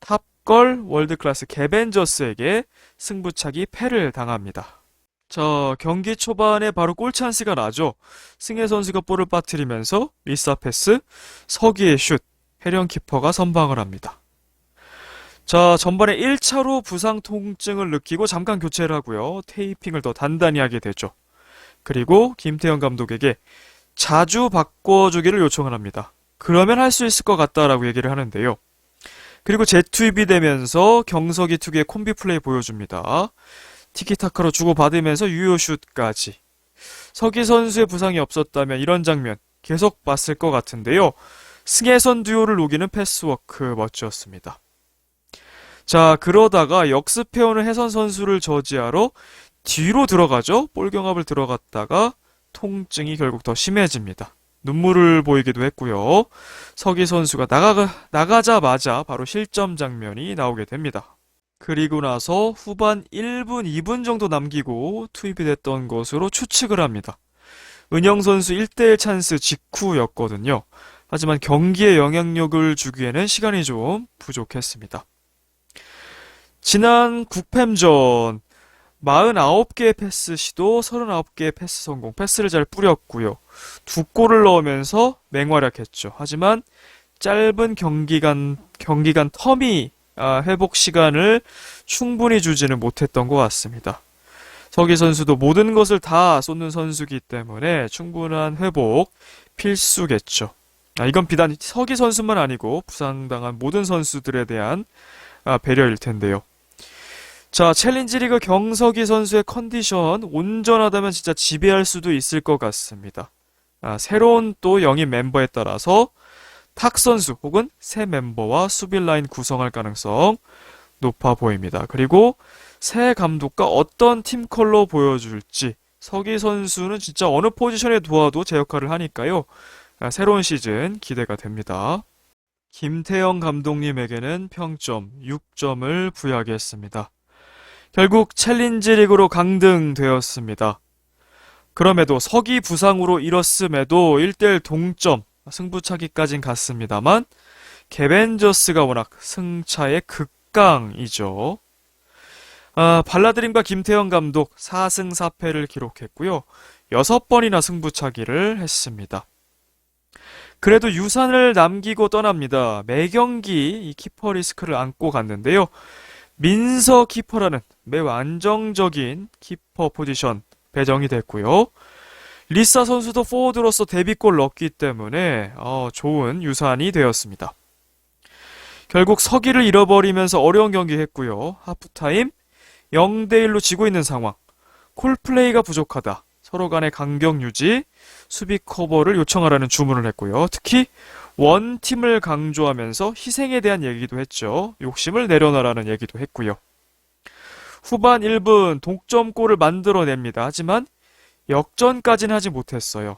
탑걸 월드클래스 개벤저스에게 승부차기 패를 당합니다. 자, 경기 초반에 바로 골 찬스가 나죠. 승혜 선수가 볼을 빠뜨리면서 리사 패스, 서기의 슛, 해령 키퍼가 선방을 합니다. 자, 전반에 1차로 부상 통증을 느끼고 잠깐 교체를 하고요. 테이핑을 더 단단히 하게 되죠. 그리고 김태형 감독에게 자주 바꿔주기를 요청을 합니다. 그러면 할 수 있을 것 같다라고 얘기를 하는데요. 그리고 재투입이 되면서 경석이 특유의 콤비 플레이 보여줍니다. 티키타카로 주고받으면서 유효슛까지. 서기 선수의 부상이 없었다면 이런 장면 계속 봤을 것 같은데요. 승혜선 듀오를 녹이는 패스워크 멋졌습니다. 자, 그러다가 역습해오는 혜선 선수를 저지하러 뒤로 들어가죠. 볼 경합을 들어갔다가 통증이 결국 더 심해집니다. 눈물을 보이기도 했고요. 서기 선수가 나가자마자 바로 실점 장면이 나오게 됩니다. 그리고 나서 후반 1분, 2분 정도 남기고 투입이 됐던 것으로 추측을 합니다. 은영 선수 1대1 찬스 직후였거든요. 하지만 경기에 영향력을 주기에는 시간이 좀 부족했습니다. 지난 국팸전 49개의 패스 시도, 39개의 패스 성공, 패스를 잘 뿌렸고요. 2골을 넣으면서 맹활약했죠. 하지만 짧은 경기간 텀이 회복 시간을 충분히 주지는 못했던 것 같습니다. 서기 선수도 모든 것을 다 쏟는 선수이기 때문에 충분한 회복 필수겠죠. 이건 비단 서기 선수만 아니고 부상당한 모든 선수들에 대한 배려일 텐데요. 자, 챌린지 리그 경석이 선수의 컨디션 온전하다면 진짜 지배할 수도 있을 것 같습니다. 새로운 또 영입 멤버에 따라서 탁 선수 혹은 새 멤버와 수비 라인 구성할 가능성 높아 보입니다. 그리고 새 감독과 어떤 팀 컬러 보여줄지 서기 선수는 진짜 어느 포지션에 두어도 제 역할을 하니까요. 새로운 시즌 기대가 됩니다. 김태형 감독님에게는 평점 6점을 부여하겠습니다. 결국 챌린지 리그로 강등되었습니다. 그럼에도 석이 부상으로 잃었음에도 1대1 동점, 승부차기까진 갔습니다만 개벤저스가 워낙 승차의 극강이죠. 발라드림과 김태형 감독 4승 4패를 기록했고요. 6번이나 승부차기를 했습니다. 그래도 유산을 남기고 떠납니다. 매경기 이 키퍼 리스크를 안고 갔는데요. 민서 키퍼라는 매우 안정적인 키퍼 포지션 배정이 됐고요. 리사 선수도 포워드로서 데뷔골 넣었기 때문에 좋은 유산이 되었습니다. 결국 서기를 잃어버리면서 어려운 경기 했고요. 하프타임 0대1로 지고 있는 상황. 콜플레이가 부족하다. 서로 간의 간격 유지, 수비 커버를 요청하라는 주문을 했고요. 특히 원팀을 강조하면서 희생에 대한 얘기도 했죠. 욕심을 내려놔라는 얘기도 했고요. 후반 1분 동점골을 만들어냅니다. 하지만 역전까지는 하지 못했어요.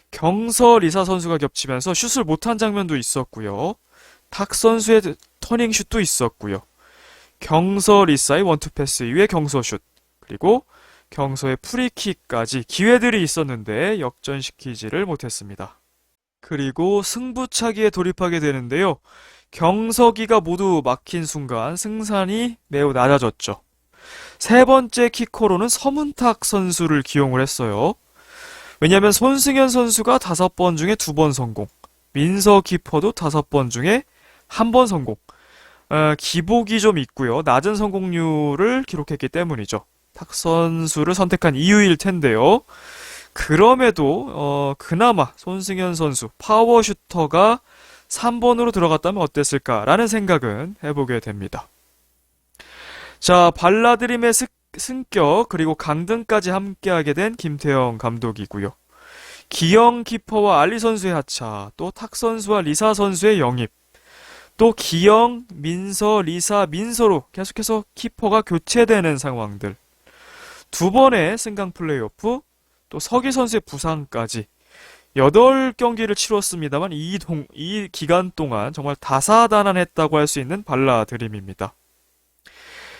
경서 리사 선수가 겹치면서 슛을 못한 장면도 있었고요. 탁 선수의 터닝 슛도 있었고요. 경서 리사의 원투 패스 이후에 경서 슛, 그리고 경서의 프리킥까지 기회들이 있었는데 역전시키지를 못했습니다. 그리고 승부차기에 돌입하게 되는데요. 경서기가 모두 막힌 순간 승산이 매우 낮아졌죠. 세 번째 키커로는 서문탁 선수를 기용을 했어요. 왜냐하면 손승현 선수가 5번 중에 2번 성공, 민서 키퍼도 5번 중에 1번 성공. 기복이 좀 있고요. 낮은 성공률을 기록했기 때문이죠. 탁 선수를 선택한 이유일 텐데요. 그럼에도 그나마 손승현 선수 파워슈터가 3번으로 들어갔다면 어땠을까라는 생각은 해보게 됩니다. 자, 발라드림의 승격 그리고 강등까지 함께하게 된 김태형 감독이고요. 기영 키퍼와 알리 선수의 하차, 또 탁 선수와 리사 선수의 영입, 또 기영, 민서, 리사, 민서로 계속해서 키퍼가 교체되는 상황들, 2번의 승강 플레이오프, 또 서기 선수의 부상까지 8경기를 치렀습니다만 이 기간 동안 정말 다사다난했다고 할 수 있는 발라드림입니다.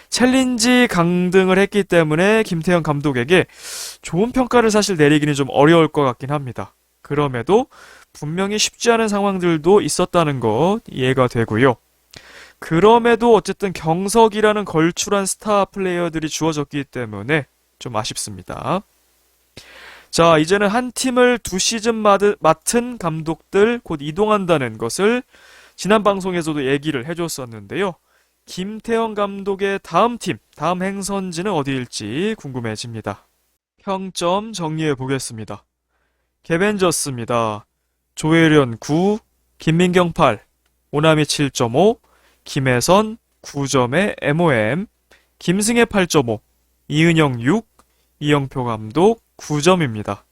챌린지 강등을 했기 때문에 김태형 감독에게 좋은 평가를 사실 내리기는 좀 어려울 것 같긴 합니다. 그럼에도 분명히 쉽지 않은 상황들도 있었다는 것 이해가 되고요. 그럼에도 어쨌든 경석이라는 걸출한 스타 플레이어들이 주어졌기 때문에 좀 아쉽습니다. 자, 이제는 한 팀을 2시즌 맡은 감독들 곧 이동한다는 것을 지난 방송에서도 얘기를 해줬었는데요. 김태형 감독의 다음 팀, 다음 행선지는 어디일지 궁금해집니다. 평점 정리해 보겠습니다. 개벤저스입니다. 조혜련 9, 김민경 8, 오나미 7.5, 김혜선 9점의 MOM, 김승혜 8.5, 이은영 6, 이영표 감독 9점입니다.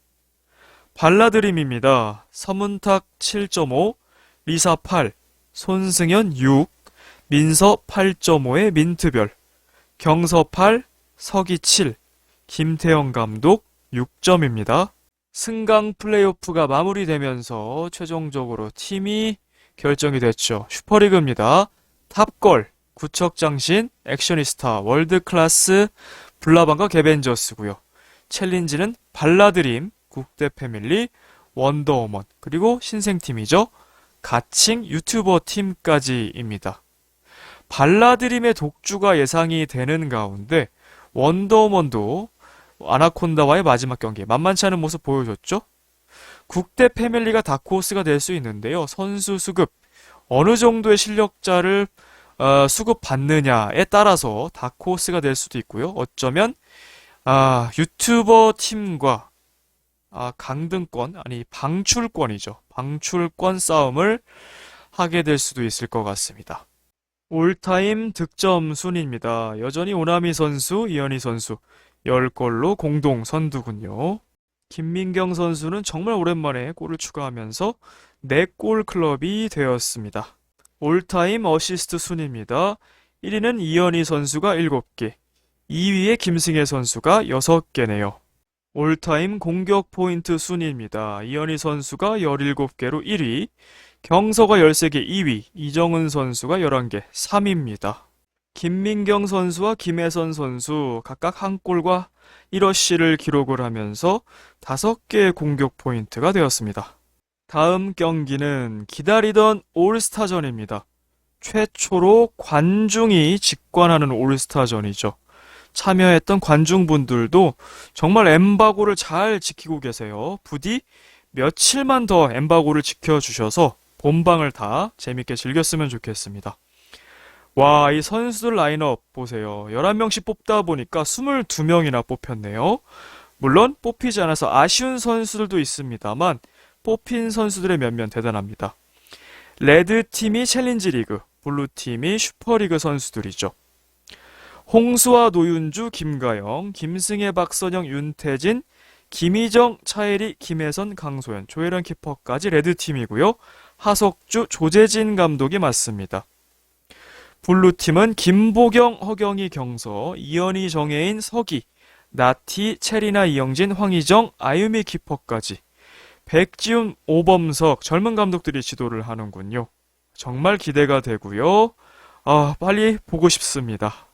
발라드림입니다. 서문탁 7.5, 리사 8, 손승현 6, 민서 8.5의 민트별, 경서 8, 서기 7, 김태형 감독 6점입니다. 승강 플레이오프가 마무리되면서 최종적으로 팀이 결정이 됐죠. 슈퍼리그입니다. 탑걸, 구척장신, 액션이스타, 월드클래스, 블라방과 개벤저스고요. 챌린지는 발라드림, 국대패밀리, 원더우먼, 그리고 신생팀이죠. 가칭 유튜버 팀까지입니다. 발라드림의 독주가 예상이 되는 가운데 원더우먼도 아나콘다와의 마지막 경기 만만치 않은 모습 보여줬죠. 국대 패밀리가 다크호스가 될 수 있는데요. 선수 수급 어느 정도의 실력자를 수급받느냐에 따라서 다크호스가 될 수도 있고요. 어쩌면 유튜버 팀과 강등권 아니 방출권이죠. 방출권 싸움을 하게 될 수도 있을 것 같습니다. 올타임 득점 순위입니다. 여전히 오나미 선수, 이현희 선수 10골로 공동 선두군요. 김민경 선수는 정말 오랜만에 골을 추가하면서 4골 클럽이 되었습니다. 올타임 어시스트 순위입니다. 1위는 이현희 선수가 7개, 2위에 김승혜 선수가 6개네요. 올타임 공격 포인트 순위입니다. 이현희 선수가 17개로 1위, 경서가 13개 2위, 이정은 선수가 11개 3위입니다. 김민경 선수와 김혜선 선수 각각 한 골과 1어시를 기록을 하면서 5개의 공격 포인트가 되었습니다. 다음 경기는 기다리던 올스타전입니다. 최초로 관중이 직관하는 올스타전이죠. 참여했던 관중분들도 정말 엠바고를 잘 지키고 계세요. 부디 며칠만 더 엠바고를 지켜주셔서 본방을 다 재밌게 즐겼으면 좋겠습니다. 와, 이 선수들 라인업 보세요. 11명씩 뽑다 보니까 22명이나 뽑혔네요. 물론 뽑히지 않아서 아쉬운 선수들도 있습니다만 뽑힌 선수들의 면면 대단합니다. 레드팀이 챌린지 리그, 블루팀이 슈퍼리그 선수들이죠. 홍수와 노윤주, 김가영, 김승혜, 박선영, 윤태진, 김희정, 차혜리, 김혜선, 강소연, 조혜련 키퍼까지 레드팀이고요. 하석주, 조재진 감독이 맡습니다. 블루팀은 김보경, 허경희, 경서, 이현희, 정혜인, 서기, 나티, 체리나, 이영진, 황희정, 아유미 키퍼까지 백지훈, 오범석 젊은 감독들이 지도를 하는군요. 정말 기대가 되고요. 빨리 보고 싶습니다.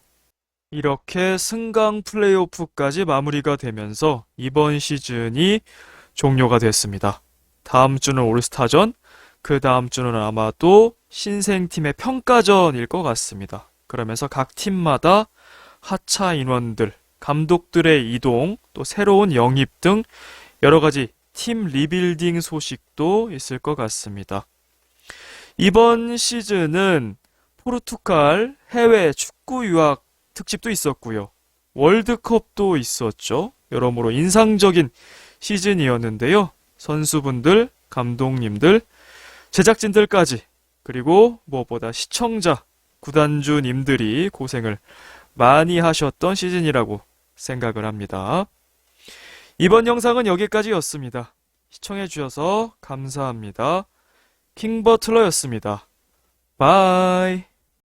이렇게 승강 플레이오프까지 마무리가 되면서 이번 시즌이 종료가 됐습니다. 다음 주는 올스타전, 그 다음 주는 아마도 신생팀의 평가전일 것 같습니다. 그러면서 각 팀마다 하차 인원들, 감독들의 이동, 또 새로운 영입 등 여러 가지 팀 리빌딩 소식도 있을 것 같습니다. 이번 시즌은 포르투갈 해외 축구 유학 특집도 있었고요. 월드컵도 있었죠. 여러모로 인상적인 시즌이었는데요. 선수분들, 감독님들, 제작진들까지 그리고 무엇보다 시청자, 구단주님들이 고생을 많이 하셨던 시즌이라고 생각을 합니다. 이번 영상은 여기까지였습니다. 시청해주셔서 감사합니다. 킹버틀러였습니다. 바이.